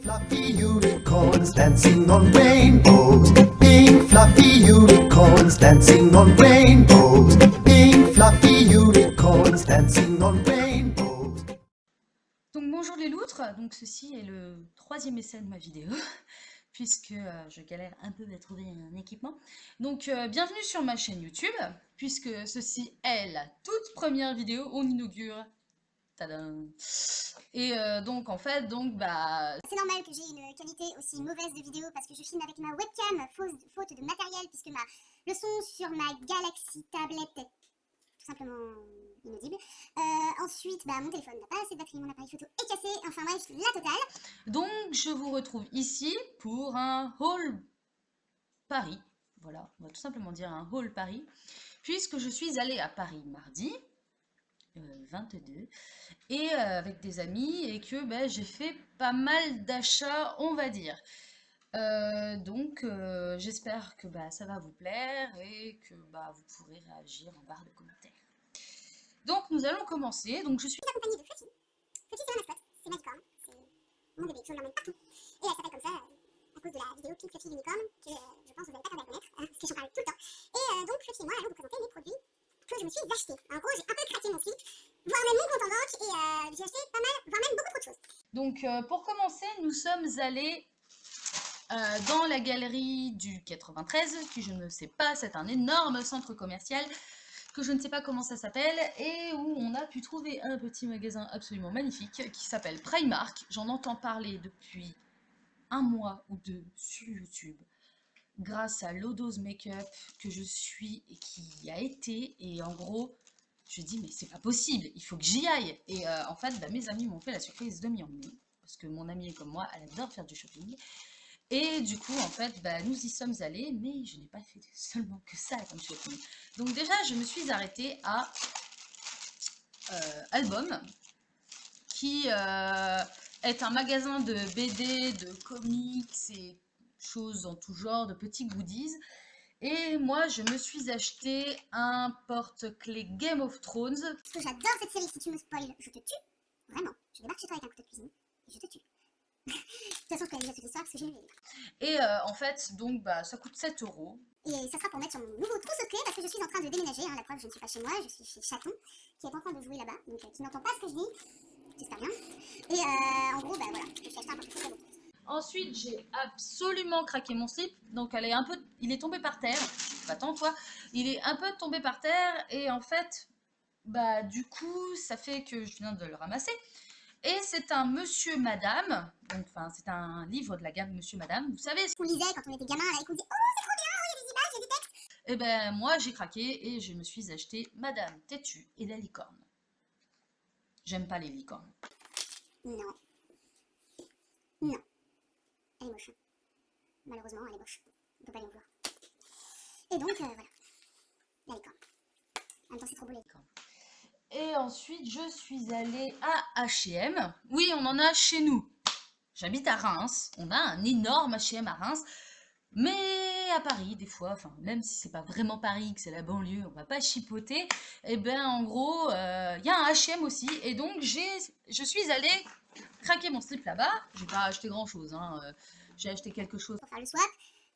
Fluffy unicorns dancing on rainbows. Pink fluffy unicorns dancing on rainbows. Pink fluffy unicorns dancing on rainbows. Donc bonjour les loutres, donc ceci est le troisième essai de ma vidéo, puisque je galère un peu à trouver un équipement. Donc bienvenue sur ma chaîne YouTube, puisque ceci est la toute première vidéo, on inaugure. Tadam. Et donc en fait, c'est normal que j'ai une qualité aussi mauvaise de vidéo parce que je filme avec ma webcam, faute de matériel, puisque le son sur ma Galaxy tablette est tout simplement inaudible. Ensuite, mon téléphone n'a pas assez de batterie, mon appareil photo est cassé, enfin bref, la totale. Donc je vous retrouve ici pour un haul Paris. Voilà, on va tout simplement dire un haul Paris, puisque je suis allée à Paris mardi 22 et avec des amis et que j'ai fait pas mal d'achats, on va dire. Donc j'espère que ça va vous plaire et que vous pourrez réagir en barre de commentaires. Donc nous allons commencer. Donc je suis accompagnée de Fluffy. Fluffy, c'est ma mascotte, c'est Magicorn, c'est mon bébé, je l'emmène partout. Et elle s'appelle comme ça à cause de la vidéo Pink Fluffy Unicorn, que je pense que vous n'allez pas tarder à connaître, parce que j'en parle tout le temps. Et donc Fluffy et moi allons vous présenter les produits que je me suis achetés. En gros, j'ai un peu craqué mon slip, voire même mon compte en banque, et j'ai acheté pas mal, voire même beaucoup trop de choses. Donc pour commencer, nous sommes allés dans la galerie du 93, qui je ne sais pas, c'est un énorme centre commercial que je ne sais pas comment ça s'appelle, et où on a pu trouver un petit magasin absolument magnifique qui s'appelle Primark. J'en entends parler depuis un mois ou deux sur YouTube, grâce à Lodo's Makeup que je suis et qui a été, et en gros, je dis mais c'est pas possible, il faut que j'y aille. Et en fait, mes amis m'ont fait la surprise de m'y emmener, parce que mon amie est comme moi, elle adore faire du shopping. Et du coup, en fait, nous y sommes allés, mais je n'ai pas fait seulement que ça comme shopping. Donc déjà, je me suis arrêtée à Album, qui est un magasin de BD, de comics et choses en tout genre, de petits goodies. Et moi, je me suis acheté un porte-clés Game of Thrones. Parce que j'adore cette série, si tu me spoil, je te tue. Vraiment, je débarque chez toi avec un couteau de cuisine, et je te tue. De toute façon, je connais déjà toute l'histoire parce que j'ai lu les livres. Et en fait, donc, ça coûte 7 €. Et ça sera pour mettre sur mon nouveau trousseau de clés parce que je suis en train de déménager. La preuve, je ne suis pas chez moi, je suis chez Chaton, qui est en train de jouer là-bas, donc qui n'entend pas ce que je dis. J'espère bien. Et en gros, voilà, je me suis acheté un porte-clés. Ensuite, j'ai absolument craqué mon slip. Donc, il est tombé par terre. Pas tant, quoi. Il est un peu tombé par terre. Et en fait, du coup, ça fait que je viens de le ramasser. Et c'est un Monsieur Madame. Donc, c'est un livre de la gamme Monsieur Madame. Vous savez ce qu'on lisait quand on était gamin et qu'on disait oh, c'est trop bien, il y a des images, il y a des textes. Et moi, j'ai craqué et je me suis acheté Madame Têtue et la licorne. J'aime pas les licornes. Non. Non. Elle est moche. Malheureusement, elle est moche. On peut pas lui en vouloir. Et donc, voilà. La licorne. En même temps, c'est trop beau, les licornes. Et ensuite, je suis allée à H&M. Oui, on en a chez nous. J'habite à Reims. On a un énorme H&M à Reims. Mais à Paris, des fois, même si c'est pas vraiment Paris, que c'est la banlieue, on va pas chipoter. En gros, il y a un H&M aussi. Et donc, je suis allée craquer mon slip là-bas. J'ai pas acheté grand-chose, hein. J'ai acheté quelque chose. Pour faire le swap,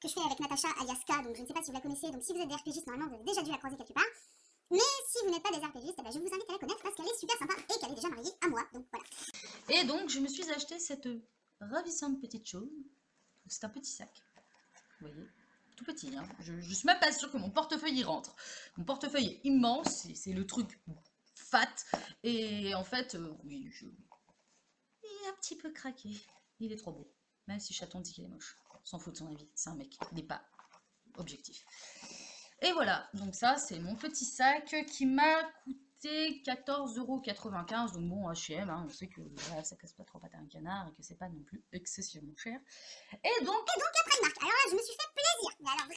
que je fais avec Natacha alias K, donc je ne sais pas si vous la connaissez. Donc si vous êtes des RPGistes, normalement, vous avez déjà dû la croiser quelque part. Mais si vous n'êtes pas des RPGistes, je vous invite à la connaître parce qu'elle est super sympa et qu'elle est déjà mariée à moi. Donc voilà. Et donc, je me suis acheté cette ravissante petite chose. C'est un petit sac. Vous voyez, tout petit, hein. Je suis même pas sûre que mon portefeuille y rentre. Mon portefeuille est immense, c'est le truc fat. Et en fait, oui, il est un petit peu craqué. Il est trop beau. Même si Chaton dit qu'il est moche. On s'en fout de son avis, c'est un mec, il n'est pas objectif. Et voilà, donc ça, c'est mon petit sac qui m'a coûté 14,95 €. Donc bon, H&M, hein, on sait que ça casse pas trop pattes à un canard et que c'est pas non plus excessivement cher. Et donc après une marque. Alors là, je me suis fait plaisir. Mais alors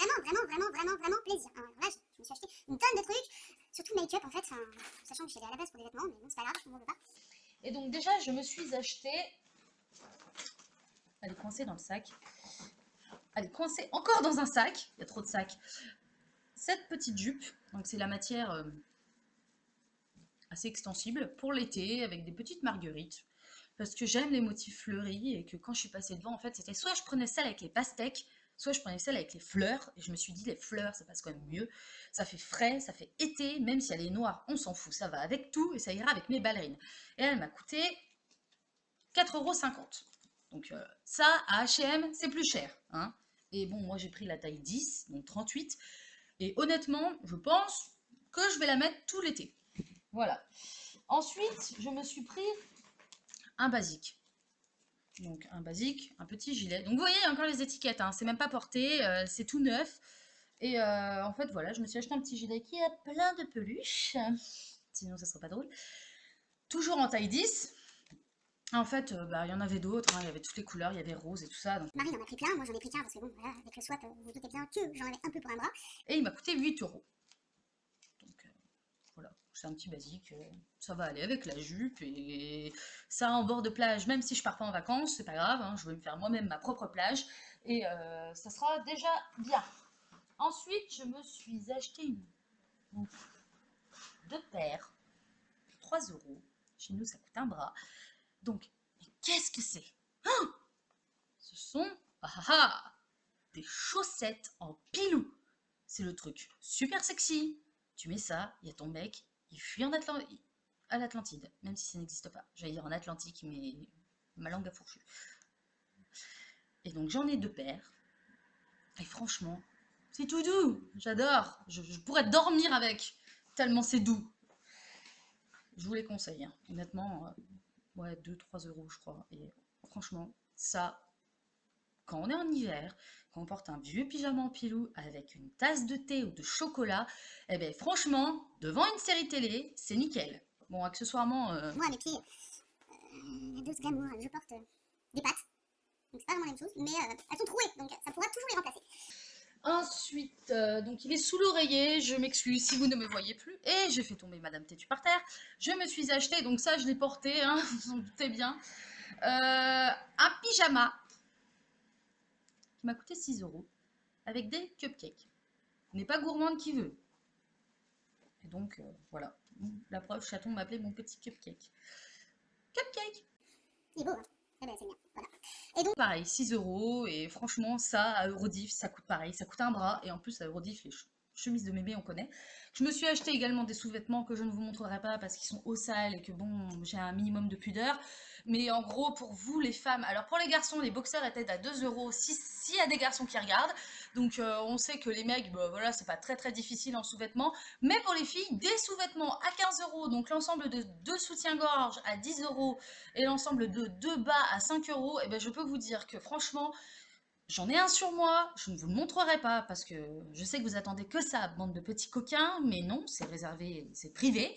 vraiment plaisir. Alors là, je me suis acheté une tonne de trucs, surtout make-up en fait, sachant que j'étais à la base pour des vêtements, mais bon, c'est pas grave, je m'en veux pas. Et donc déjà, je me suis acheté... Elle est coincée dans le sac. Elle est coincée encore dans un sac. Il y a trop de sacs. Cette petite jupe, donc c'est la matière assez extensible pour l'été avec des petites marguerites. parce que j'aime les motifs fleuris et que quand je suis passée devant, en fait, c'était soit je prenais celle avec les pastèques, soit je prenais celle avec les fleurs. Et je me suis dit, les fleurs, ça passe quand même mieux. Ça fait frais, ça fait été, même si elle est noire, on s'en fout, ça va avec tout et ça ira avec mes ballerines. Et elle m'a coûté 4,50 €. Donc ça, à H&M, c'est plus cher. Hein. Et bon, moi j'ai pris la taille 10, donc 38. Et honnêtement, je pense que je vais la mettre tout l'été. Voilà. Ensuite, je me suis pris un basique. Donc un basique, un petit gilet. Donc vous voyez encore les étiquettes, hein, c'est même pas porté, c'est tout neuf. Et en fait voilà, je me suis acheté un petit gilet qui a plein de peluches. Sinon ça serait pas drôle. Toujours en taille 10. En fait, il y en avait d'autres, hein, il y avait toutes les couleurs, il y avait rose et tout ça. Donc... Marie en a pris plein, moi j'en ai pris qu'un parce que bon, voilà, avec le swap, vous vous doutez bien que j'en avais un peu pour un bras. Et il m'a coûté 8 €. Donc voilà, c'est un petit basique, ça va aller avec la jupe et ça en bord de plage, même si je pars pas en vacances, c'est pas grave, hein, je vais me faire moi-même ma propre plage et ça sera déjà bien. Ensuite, je me suis acheté deux paires, 3 €. Chez nous, ça coûte un bras. Donc, mais qu'est-ce que c'est? Ce sont des chaussettes en pilou. C'est le truc super sexy. Tu mets ça, il y a ton mec, il fuit à l'Atlantide, même si ça n'existe pas. J'allais dire en Atlantique, mais ma langue a fourchu. Et donc j'en ai deux paires. Et franchement, c'est tout doux. J'adore. Je pourrais dormir avec, tellement c'est doux. Je vous les conseille. Hein. Honnêtement, ouais, 2-3 € je crois. Et franchement, ça, quand on est en hiver, quand on porte un vieux pyjama en pilou avec une tasse de thé ou de chocolat, eh bien franchement, devant une série télé, c'est nickel. Bon, accessoirement... Moi, à mes pieds, la dose glamour, je porte des pattes. Donc c'est pas vraiment la même chose, mais elles sont trouées, donc ça pourra toujours les remplacer. Ensuite, donc il est sous l'oreiller, je m'excuse si vous ne me voyez plus, et j'ai fait tomber Madame Têtu par terre. Je me suis acheté, donc ça je l'ai porté, hein, vous en doutez bien, un pyjama qui m'a coûté 6 € avec des cupcakes. N'est pas gourmande qui veut. Et donc, voilà. La preuve, chaton m'appelait mon petit cupcake. Cupcake! Il est beau, hein. Eh ben, c'est bien, voilà. Et donc, Pareil, 6 €. Et franchement, ça, à Eurodif, ça coûte pareil. Ça coûte un bras. Et en plus, à Eurodif, les chemises de mémé, on connaît. Je me suis acheté également des sous-vêtements que je ne vous montrerai pas parce qu'ils sont au sale et que bon, j'ai un minimum de pudeur. Mais en gros, pour vous, les femmes, alors pour les garçons, les boxers étaient à 2 € s'il y a des garçons qui regardent. Donc on sait que les mecs, bah, voilà, c'est pas très très difficile en sous-vêtements. Mais pour les filles, des sous-vêtements à 15 €, donc l'ensemble de 2 soutiens-gorge à 10 € et l'ensemble de 2 bas à 5 €, et ben je peux vous dire que franchement, j'en ai un sur moi, je ne vous le montrerai pas parce que je sais que vous attendez que ça, bande de petits coquins, mais non, c'est réservé, c'est privé.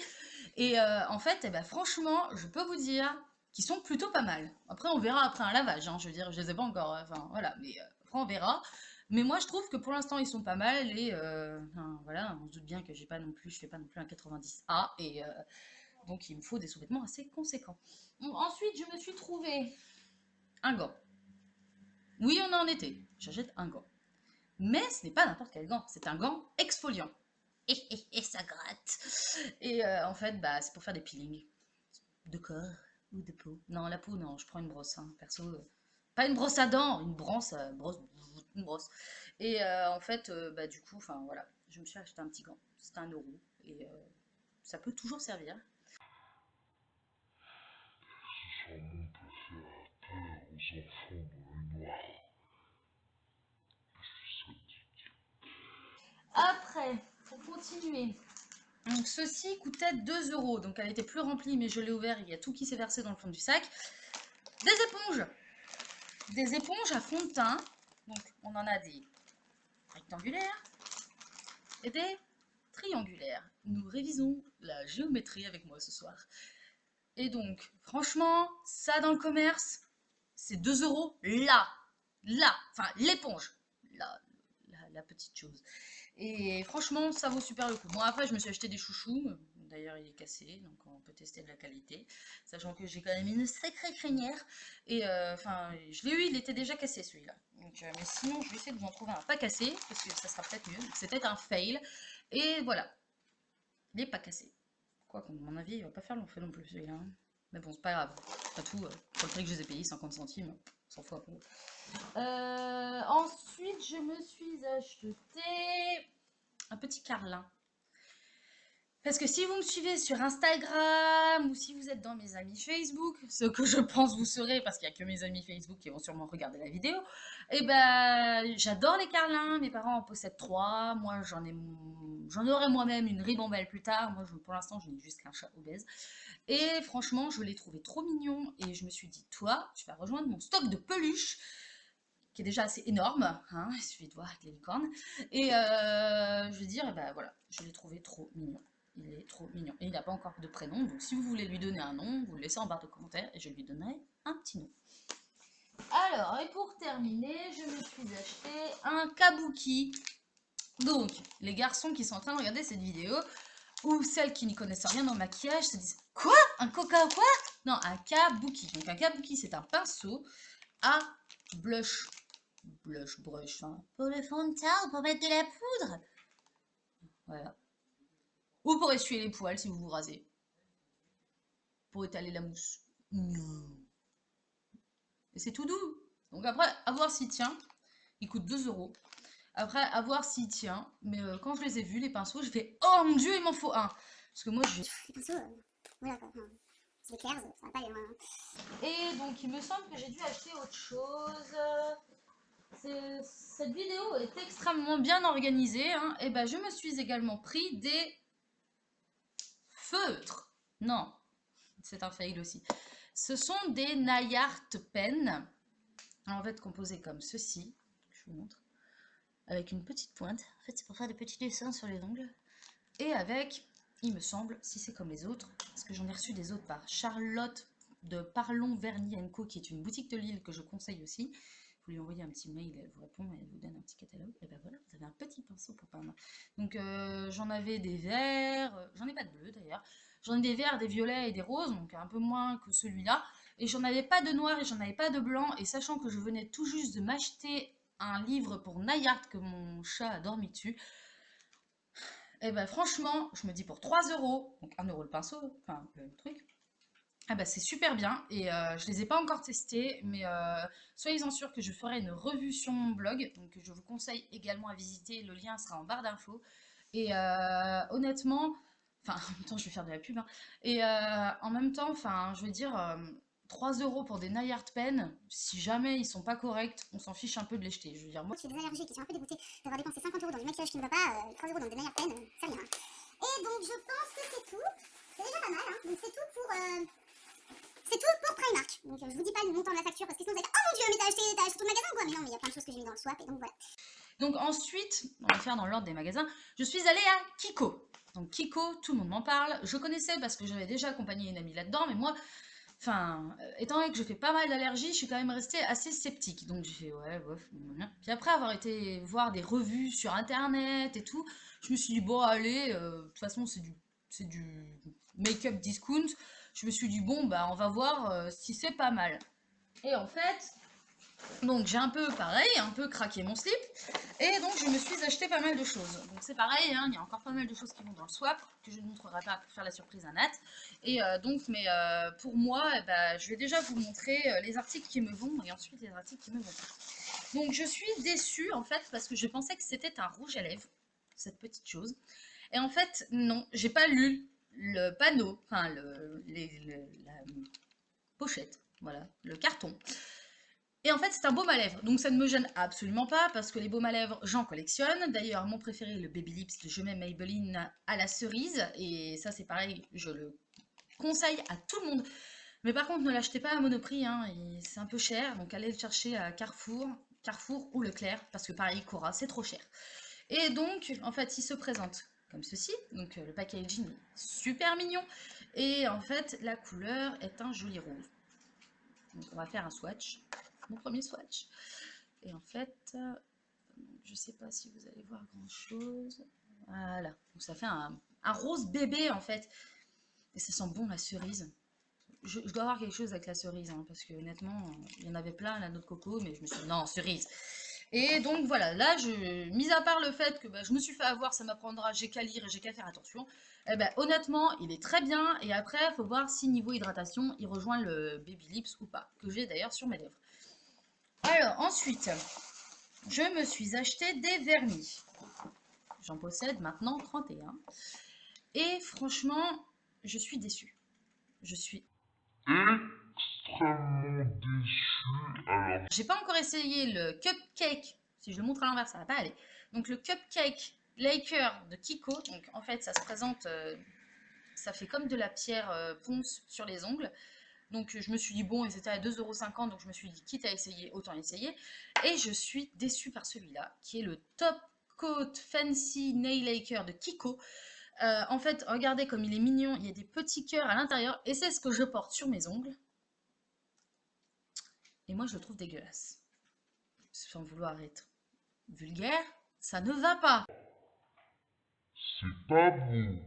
Et en fait, eh ben, franchement, je peux vous dire qu'ils sont plutôt pas mal. Après, on verra après un lavage, hein, je veux dire, je les ai pas encore, enfin voilà, mais après on verra. Mais moi, je trouve que pour l'instant, ils sont pas mal et enfin, voilà, on se doute bien que j'ai pas non plus, je fais pas non plus un 90A et donc il me faut des sous-vêtements assez conséquents. Bon, ensuite, je me suis trouvé un gant. Oui, on est en été, j'achète un gant. Mais ce n'est pas n'importe quel gant, c'est un gant exfoliant. Et ça gratte. Et en fait, bah, c'est pour faire des peelings de corps ou de peau. Non, la peau, non, je prends une brosse, hein, perso. Pas une brosse à dents, une une brosse. Et en fait, bah, du coup, enfin voilà, je me suis acheté un petit gant. C'est 1 € et ça peut toujours servir. Ce serment peut faire peur aux enfants dans le noir. Je suis sadique. Après, pour continuer, donc ceci coûtait 2 €, donc elle était plus remplie, mais je l'ai ouvert, il y a tout qui s'est versé dans le fond du sac. Des éponges à fond de teint, donc on en a des rectangulaires et des triangulaires. Nous révisons la géométrie avec moi ce soir. Et donc, franchement, ça dans le commerce, c'est 2 € enfin l'éponge, la petite chose. Et franchement, ça vaut super le coup. Bon, après, je me suis acheté des chouchous. D'ailleurs, il est cassé, donc on peut tester de la qualité. Sachant que j'ai quand même une sacrée crinière. Et enfin, je l'ai eu, il était déjà cassé celui-là. Donc, mais sinon, je vais essayer de vous en trouver un pas cassé, parce que ça sera peut-être mieux. C'était un fail. Et voilà, il n'est pas cassé. Quoi qu'à mon avis, il va pas faire long feu non plus celui-là. Hein. Mais bon, c'est pas grave. Pas tout. Pour le prix que je les ai payés, 50 centimes. On s'en fout un peu. Ensuite, je me suis acheté un petit carlin. Parce que si vous me suivez sur Instagram ou si vous êtes dans mes amis Facebook, ce que je pense vous serez parce qu'il n'y a que mes amis Facebook qui vont sûrement regarder la vidéo, et ben j'adore les carlins, mes parents en possèdent 3, moi j'en aurai moi-même une ribambelle plus tard, moi pour l'instant je n'ai juste qu'un chat obèse. Et franchement je l'ai trouvé trop mignon et je me suis dit toi tu vas rejoindre mon stock de peluches qui est déjà assez énorme, hein, il suffit de voir avec les licornes, et je veux dire, et ben voilà, je l'ai trouvé trop mignon. Il est trop mignon. Et il n'a pas encore de prénom, donc si vous voulez lui donner un nom, vous le laissez en barre de commentaires et je lui donnerai un petit nom. Alors, et pour terminer, je me suis acheté un kabuki. Donc, les garçons qui sont en train de regarder cette vidéo, ou celles qui n'y connaissent rien en maquillage, se disent « Quoi? Un coca ou quoi ?» Non, un kabuki. Donc un kabuki, c'est un pinceau à blush. Brush, hein. Pour le fond de teint, pour mettre de la poudre. Voilà. Ou pour essuyer les poils si vous vous rasez. Pour étaler la mousse. Et c'est tout doux. Donc après, à voir s'il tient. Il coûte 2 €. Après, à voir s'il tient. Mais quand je les ai vus, les pinceaux, j'ai fait « Oh mon Dieu, il m'en faut un !» Parce que moi, j'ai... Les pinceaux, voilà quoi. C'est des clairs, ça va pas aller loin. Et donc, il me semble que j'ai dû acheter autre chose. Cette vidéo est extrêmement bien organisée. Hein. Et ben, je me suis également pris des feutres. Non, c'est un fail aussi. Ce sont des Nayart Pen. En fait, composés comme ceci. Je vous montre. Avec une petite pointe. En fait, c'est pour faire des petits dessins sur les ongles. Et avec, il me semble, si c'est comme les autres, parce que j'en ai reçu des autres par Charlotte de Parlons Vernis & Co, qui est une boutique de Lille que je conseille aussi. Vous lui envoyez un petit mail, elle vous répond et elle vous donne un petit catalogue. Et ben voilà, vous avez un petit pinceau pour peindre. Donc j'en avais des verts, j'en ai pas de bleu d'ailleurs. J'en ai des verts, des violets et des roses, donc un peu moins que celui-là. Et j'en avais pas de noir et j'en avais pas de blanc. Et sachant que je venais tout juste de m'acheter un livre pour Nayart que mon chat a dormi dessus, et ben franchement, je me dis pour 3 €, donc 1 € le pinceau, enfin le truc, ah bah c'est super bien et je les ai pas encore testés, mais soyez-en sûrs que je ferai une revue sur mon blog, donc je vous conseille également à visiter, le lien sera en barre d'infos. Et honnêtement, enfin en même temps je vais faire de la pub, hein, et en même temps, enfin je veux dire, 3 € pour des Nayart Pen, si jamais ils sont pas corrects, on s'en fiche un peu de les jeter. Je veux dire, moi, J'ai des allergies qui sont un peu dégoûtées d'avoir dépensé 50 € dans du maquillage qui ne va pas, 3 € dans des Nayart Pen, ça rien. Et donc je pense que c'est tout. C'est déjà pas mal, hein. Donc c'est tout pour Primark. Donc je vous dis pas le montant de la facture parce que sinon vous allez dire oh mon dieu mais t'as acheté tout le magasin quoi. Mais non, mais il y a plein de choses que j'ai mis dans le swap et donc voilà. donc ensuite, on va faire dans l'ordre des magasins, je suis allée à Kiko. Donc Kiko, tout le monde m'en parle. Je connaissais parce que j'avais déjà accompagné une amie là-dedans, mais moi, enfin, étant donné que je fais pas mal d'allergies, je suis quand même restée assez sceptique. Donc j'ai fait ouais, bof. Puis après avoir été voir des revues sur internet et tout, je me suis dit bon allez, de toute façon c'est du make-up discount. Je me suis dit bon bah on va voir si c'est pas mal. Et en fait, donc j'ai un peu pareil, un peu craqué mon slip, et donc je me suis acheté pas mal de choses. Donc c'est pareil, hein, il y a encore pas mal de choses qui vont dans le swap, que je ne montrerai pas pour faire la surprise à Nat. Et donc, mais pour moi, eh ben, je vais déjà vous montrer les articles qui me vont, et ensuite les articles qui me vont pas. Donc je suis déçue en fait, parce que je pensais que c'était un rouge à lèvres, cette petite chose. Et en fait, non, j'ai pas lu le panneau, enfin la pochette, voilà, le carton. Et en fait, c'est un baume à lèvres, donc ça ne me gêne absolument pas, parce que les baumes à lèvres, j'en collectionne. D'ailleurs, mon préféré est le Baby Lips de Je m'aime Maybelline à la cerise, et ça c'est pareil, je le conseille à tout le monde. Mais par contre, ne l'achetez pas à Monoprix, hein, c'est un peu cher, donc allez le chercher à Carrefour ou Leclerc, parce que pareil, Cora, c'est trop cher. Et donc, en fait, il se présente comme ceci, donc le packaging est super mignon, et en fait, la couleur est un joli rose. Donc on va faire un swatch, mon premier swatch. Et en fait, je sais pas si vous allez voir grand chose. Voilà, donc ça fait un rose bébé en fait. Et ça sent bon la cerise. Je dois avoir quelque chose avec la cerise, hein, parce que honnêtement, il y en avait plein la noix de coco, mais je me suis dit non, cerise. Et donc voilà, là, mis à part le fait que bah, je me suis fait avoir, ça m'apprendra, j'ai qu'à lire et j'ai qu'à faire attention, eh ben, honnêtement, il est très bien. Et après, il faut voir si niveau hydratation, il rejoint le Baby Lips ou pas, que j'ai d'ailleurs sur mes lèvres. Alors, ensuite, je me suis acheté des vernis. J'en possède maintenant 31. Et franchement, je suis déçue. Je suis... Extrêmement déçu. Alors, J'ai pas encore essayé le cupcake. Si je le montre à l'envers, ça va pas aller. Donc le cupcake Laker de Kiko. Donc en fait, ça se présente... ça fait comme de la pierre ponce sur les ongles. Donc je me suis dit, bon, et c'était à 2,50 €, donc je me suis dit, quitte à essayer, autant essayer. Et je suis déçue par celui-là, qui est le Top Coat Fancy Nail Lacquer de Kiko. En fait, regardez comme il est mignon, il y a des petits cœurs à l'intérieur, et c'est ce que je porte sur mes ongles. Et moi, je le trouve dégueulasse. Sans vouloir être vulgaire, ça ne va pas. c'est pas beau.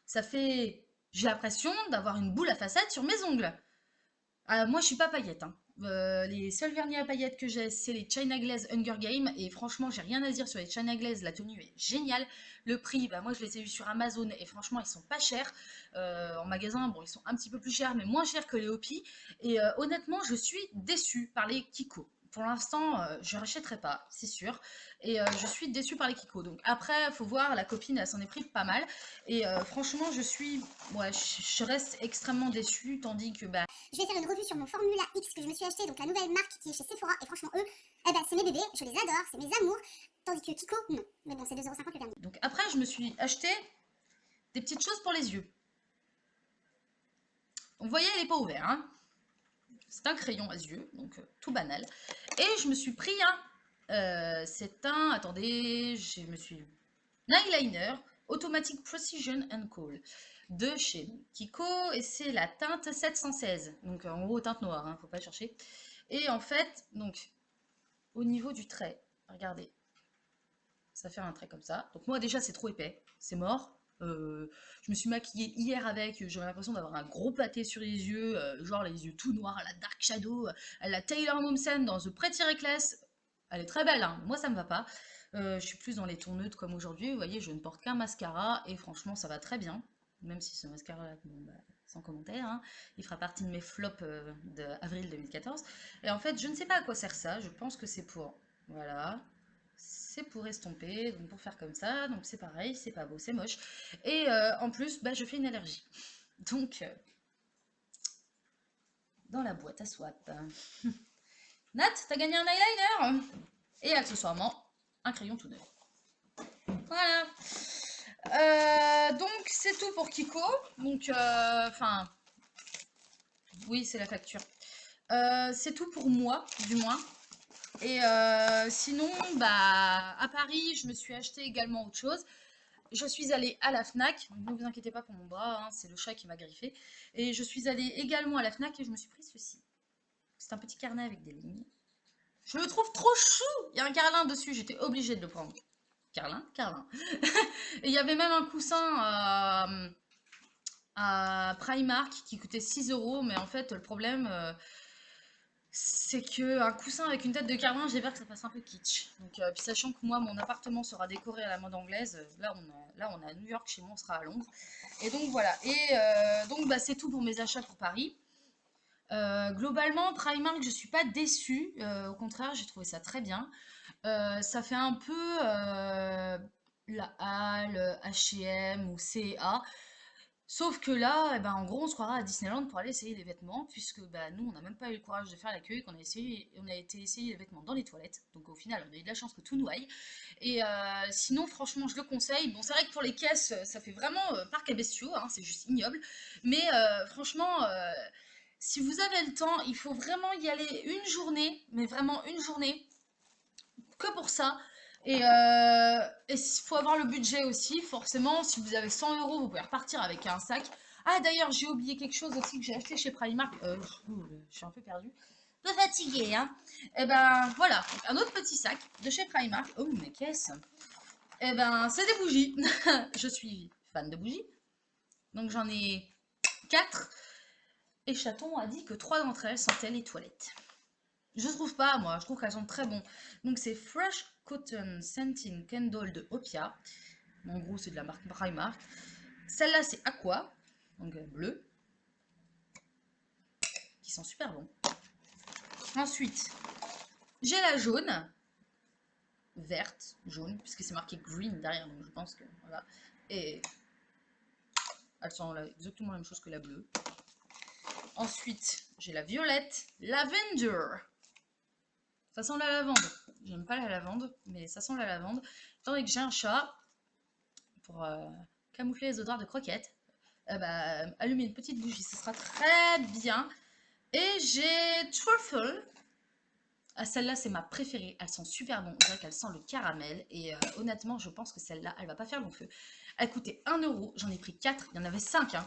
Ça fait... J'ai l'impression d'avoir une boule à facettes sur mes ongles. Moi, je suis pas paillette, hein. Les seuls vernis à paillettes que j'ai, c'est les China Glaze Hunger Game. Et franchement, j'ai rien à dire sur les China Glaze. La tenue est géniale. Le prix, bah, moi, je les ai vus sur Amazon. Et franchement, ils sont pas chers. En magasin, bon, ils sont un petit peu plus chers, mais moins chers que les Hopi. Et honnêtement, je suis déçue par les Kiko. Pour l'instant, je ne rachèterai pas, c'est sûr. Et je suis déçue par les Kiko. Donc après, il faut voir, la copine, elle s'en est pris pas mal. Et franchement, ouais, je reste extrêmement déçue. Tandis que bah, Je vais faire une revue sur mon Formula X que je me suis acheté, donc la nouvelle marque qui est chez Sephora. Et franchement, eux, eh ben, c'est mes bébés, je les adore, c'est mes amours. Tandis que Kiko, non. Mais bon, c'est 2,50 € le vernis. donc après, je me suis acheté des petites choses pour les yeux. Donc, vous voyez, elle n'est pas ouverte. Hein. C'est un crayon à yeux, donc tout banal. Et je me suis pris un... c'est un... Attendez, je me suis... Eyeliner Automatic Precision and Kohl de chez Kiko. Et c'est la teinte 716. Donc en gros, teinte noire, hein, faut pas chercher. Et en fait, donc, au niveau du trait, regardez. Ça fait un trait comme ça. Donc moi déjà c'est trop épais, c'est mort. Je me suis maquillée hier avec, j'ai l'impression d'avoir un gros pâté sur les yeux, genre les yeux tout noirs à la Dark Shadow, à la Taylor Momsen dans The Pretty Reckless. Elle est très belle, hein. Moi ça me va pas. Je suis plus dans les tons neutres comme aujourd'hui, vous voyez, je ne porte qu'un mascara et franchement ça va très bien. Même si ce mascara, bon, bah, sans commentaire, hein, il fera partie de mes flops d'avril 2014. Et en fait, je ne sais pas à quoi sert ça, je pense que c'est pour, voilà, c'est pour estomper, donc pour faire comme ça, donc c'est pareil, c'est pas beau, c'est moche. Et en plus, bah, je fais une allergie. Donc, dans la boîte à swap. Nat, t'as gagné un eyeliner et accessoirement un crayon tout neuf. Voilà. Donc c'est tout pour Kiko. Donc, enfin, oui, c'est la facture. C'est tout pour moi, du moins. Et sinon, bah, à Paris, je me suis acheté également autre chose. Je suis allée à la FNAC, donc ne vous inquiétez pas pour mon bras, hein, c'est le chat qui m'a griffé. Et je suis allée également à la FNAC et je me suis pris ceci. C'est un petit carnet avec des lignes. Je le trouve trop chou. Il y a un carlin dessus, j'étais obligée de le prendre. Carlin. Et il y avait même un coussin à Primark qui coûtait 6 €, mais en fait, le problème... c'est que un coussin avec une tête de carlin, j'ai peur que ça fasse un peu kitsch. Donc, puis sachant que moi, mon appartement sera décoré à la mode anglaise, là on est à New York, chez moi on sera à Londres. Et donc voilà, et donc bah, c'est tout pour mes achats pour Paris. Globalement, Primark, je suis pas déçue, au contraire, j'ai trouvé ça très bien. Ça fait un peu la Halle, H&M ou C&A. Sauf que là, eh ben, en gros, on se croira à Disneyland pour aller essayer les vêtements, puisque bah, nous, on n'a même pas eu le courage de faire la queue et qu'on a essayé, on a été essayer les vêtements dans les toilettes. Donc au final, on a eu de la chance que tout noie. Et sinon, franchement, je le conseille. Bon, c'est vrai que pour les caisses, ça fait vraiment parc à bestiaux, hein, c'est juste ignoble. Mais franchement, si vous avez le temps, il faut vraiment y aller une journée, mais vraiment une journée, que pour ça. Et il faut avoir le budget aussi, forcément. Si vous avez 100 €, vous pouvez repartir avec un sac. Ah, d'ailleurs, j'ai oublié quelque chose aussi que j'ai acheté chez Primark. Je suis un peu perdue. Un peu fatiguée, hein. Et ben voilà, un autre petit sac de chez Primark. Oh, mais qu'est-ce? Et ben, c'est des bougies. Je suis fan de bougies. Donc j'en ai 4. Et Chaton a dit que 3 d'entre elles sentaient les toilettes. Je trouve pas, moi, je trouve qu'elles sont très bon. Donc c'est Fresh Cotton Scenting Candle de Opia. En gros, c'est de la marque Primark. Celle-là, c'est Aqua, donc bleu, qui sent super bon. Ensuite, j'ai la jaune, verte, jaune, puisque c'est marqué green derrière, donc je pense que voilà. Et elles sont exactement la même chose que la bleue. Ensuite, j'ai la violette, Lavender. Ça sent la lavande. J'aime pas la lavande, mais ça sent la lavande. Étant donné que j'ai un chat, pour camoufler les odeurs de croquettes, allumer une petite bougie, ce sera très bien. Et j'ai Truffle. Ah, celle-là, c'est ma préférée. Elle sent super bon. On dirait qu'elle sent le caramel. Et honnêtement, je pense que celle-là, elle va pas faire long feu. Elle coûtait 1 €. J'en ai pris 4. Il y en avait 5. Hein.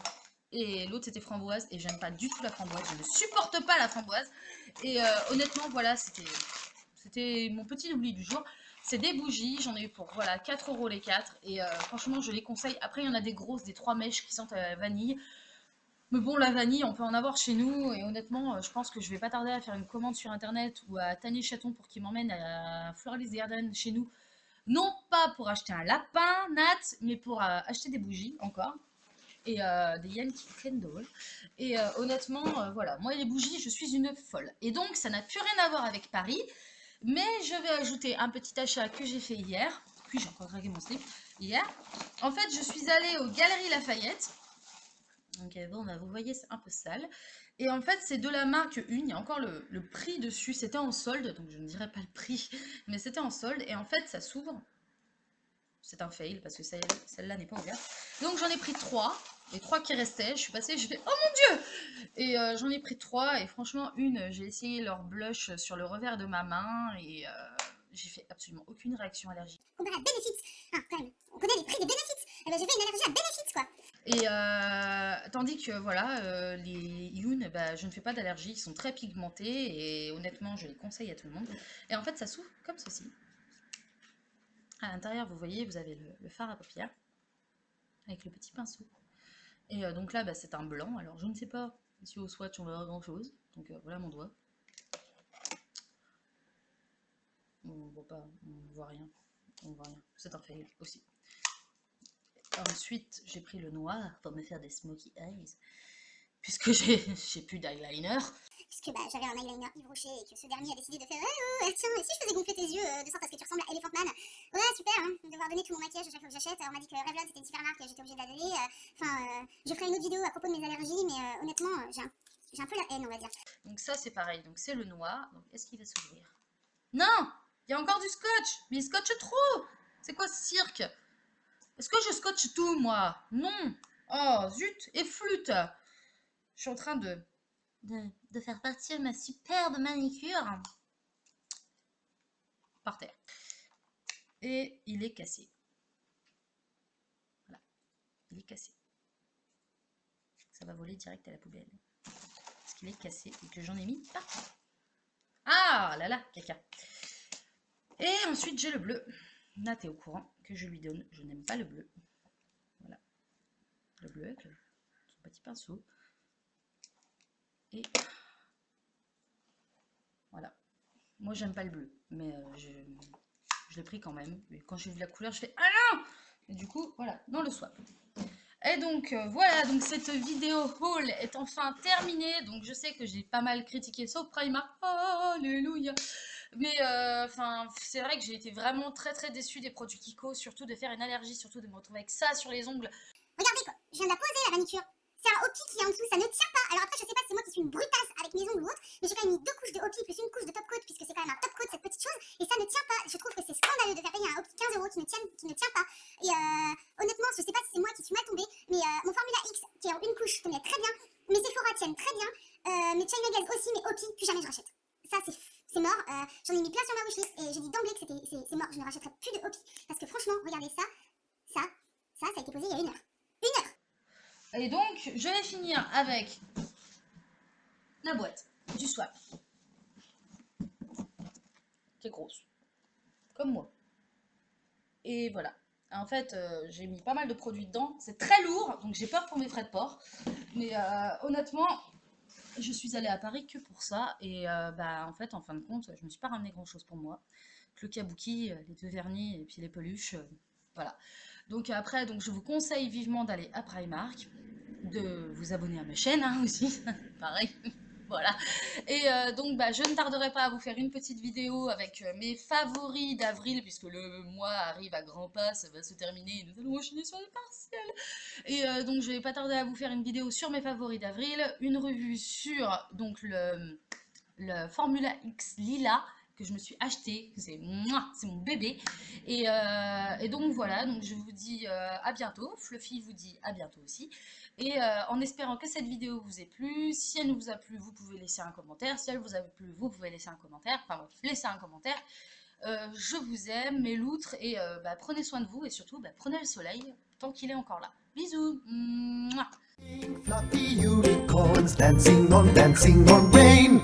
Et l'autre, c'était framboise. Et j'aime pas du tout la framboise. Je ne supporte pas la framboise. Et honnêtement, voilà, c'était mon petit oubli du jour. C'est des bougies. J'en ai eu pour voilà, 4 € les 4. Et franchement, je les conseille. Après, il y en a des grosses, des 3 mèches qui sentent la vanille. Mais bon, la vanille, on peut en avoir chez nous. Et honnêtement, je pense que je vais pas tarder à faire une commande sur internet ou à Tani Chaton pour qu'il m'emmène à Floralis Garden chez nous. Non pas pour acheter un lapin, Nat, mais pour acheter des bougies encore. Et des Yankee Candle. Et honnêtement, voilà, moi les bougies, je suis une folle. Et donc, ça n'a plus rien à voir avec Paris. Mais je vais ajouter un petit achat que j'ai fait hier. Puis j'ai encore craqué mon slip hier. En fait, je suis allée aux Galeries Lafayette. Donc bon, vous voyez, c'est un peu sale. Et en fait, c'est de la marque Une. Il y a encore le prix dessus. C'était en solde, donc je ne dirais pas le prix, mais c'était en solde. Et en fait, ça s'ouvre. C'est un fail parce que celle-là n'est pas ouverte. Donc j'en ai pris 3. Les 3 qui restaient, je suis passée, je fais oh mon dieu! Et j'en ai pris 3. Et franchement, une, j'ai essayé leur blush sur le revers de ma main. Et j'ai fait absolument aucune réaction allergique. Comparé à Benefit, quand même, on connaît les prix des Benefits. Eh ben, j'ai fait une allergie à Benefit, quoi. Et tandis que voilà, les Yoon, je ne fais pas d'allergie, ils sont très pigmentés et honnêtement, je les conseille à tout le monde. Et en fait, ça s'ouvre comme ceci. À l'intérieur, vous voyez, vous avez le fard à paupières avec le petit pinceau. Et donc là, c'est un blanc. Alors, je ne sais pas si au swatch on verra grand chose. Donc voilà mon doigt. On voit pas, on voit rien. On voit rien. C'est un fail aussi. Ensuite, j'ai pris le noir pour me faire des smoky eyes. Puisque j'ai plus d'eyeliner. Puisque j'avais un eyeliner Yves Rocher et que ce dernier a décidé de faire tiens, et si je faisais gonfler tes yeux de sorte à ce que tu ressembles à Elephant Man. Ouais, super, hein, devoir donner tout mon maquillage à chaque fois que j'achète. On m'a dit que Revlon c'était une super marque, j'étais obligée de la donner. Je ferai une autre vidéo à propos de mes allergies, mais honnêtement, j'ai un peu la haine, on va dire. Donc ça, c'est pareil. Donc c'est le noir. Donc est-ce qu'il va s'ouvrir? Non! Il y a encore du scotch! Mais il scotche trop! C'est quoi ce cirque? Est-ce que je scotche tout, moi? Non! Oh, zut! Et flûte! Je suis en train de faire partir ma superbe manicure par terre. Et il est cassé. Voilà. Il est cassé. Ça va voler direct à la poubelle. Parce qu'il est cassé et que j'en ai mis partout. Ah là là, caca. Et ensuite, j'ai le bleu. Nat est au courant que je lui donne. Je n'aime pas le bleu. Voilà. Le bleu avec son petit pinceau. Et voilà. Moi, j'aime pas le bleu. Mais je l'ai pris quand même. Mais quand j'ai vu la couleur, je fais ah non! Et du coup, voilà, dans le swap. Et donc, voilà, donc cette vidéo haul est enfin terminée. Donc, je sais que j'ai pas mal critiqué sauf Primark. Alléluia! Mais c'est vrai que j'ai été vraiment très très déçue des produits Kiko, surtout de faire une allergie, surtout de me retrouver avec ça sur les ongles. Regardez quoi, je viens de la poser la manicure. C'est un hopi qui est en dessous, ça ne tient pas. Alors après, je sais pas si c'est moi qui suis une brutasse avec mes ongles ou autre, mais j'ai quand même mis 2 couches de hopi plus une couche de top coat, puisque c'est quand même un top coat cette petite chose, et ça ne tient pas. Je trouve que c'est scandaleux de faire payer un hopi 15 € qui ne tient pas. Et honnêtement, je sais pas si c'est moi qui suis mal tombée, mais mon Formula X, qui est en une couche, tenait très bien, mes Sephora tiennent très bien, mes China Glaze aussi, mais hopi, plus jamais je rachète. Ça, c'est mort. J'en ai mis plein sur ma wishlist et j'ai dit d'emblée que c'est mort. Je ne rachèterai plus de hopi. Parce que franchement, regardez ça. Ça a été posé il y a 1 heure. 1 heure! Et donc, je vais finir avec la boîte du swap. Qui est grosse. Comme moi. Et voilà. En fait, j'ai mis pas mal de produits dedans. C'est très lourd, donc j'ai peur pour mes frais de port. Mais honnêtement, je suis allée à Paris que pour ça. Et bah, en fait, en fin de compte, je me suis pas ramené grand-chose pour moi. Que le kabuki, les 2 vernis et puis les peluches. Voilà. Donc après, donc, je vous conseille vivement d'aller à Primark, de vous abonner à ma chaîne hein, aussi, pareil. Voilà. Et donc, bah, je ne tarderai pas à vous faire une petite vidéo avec mes favoris d'avril, puisque le mois arrive à grands pas, ça va se terminer et nous allons enchaîner sur les partiels. Et donc, je vais pas tarder à vous faire une vidéo sur mes favoris d'avril, une revue sur donc le Formula X Lila que je me suis acheté, c'est mon bébé. Et donc voilà, donc je vous dis à bientôt. Fluffy vous dit à bientôt aussi. Et en espérant que cette vidéo vous ait plu, si elle vous a plu, vous pouvez laisser un commentaire. Si elle vous a plu, vous pouvez laisser un commentaire. Enfin bref, laissez un commentaire. Je vous aime, mes loutres, et bah, prenez soin de vous et surtout bah, prenez le soleil tant qu'il est encore là. Bisous. Mouah. Pink fluffy unicorns dancing on rain.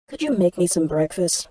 Could you make me some breakfast?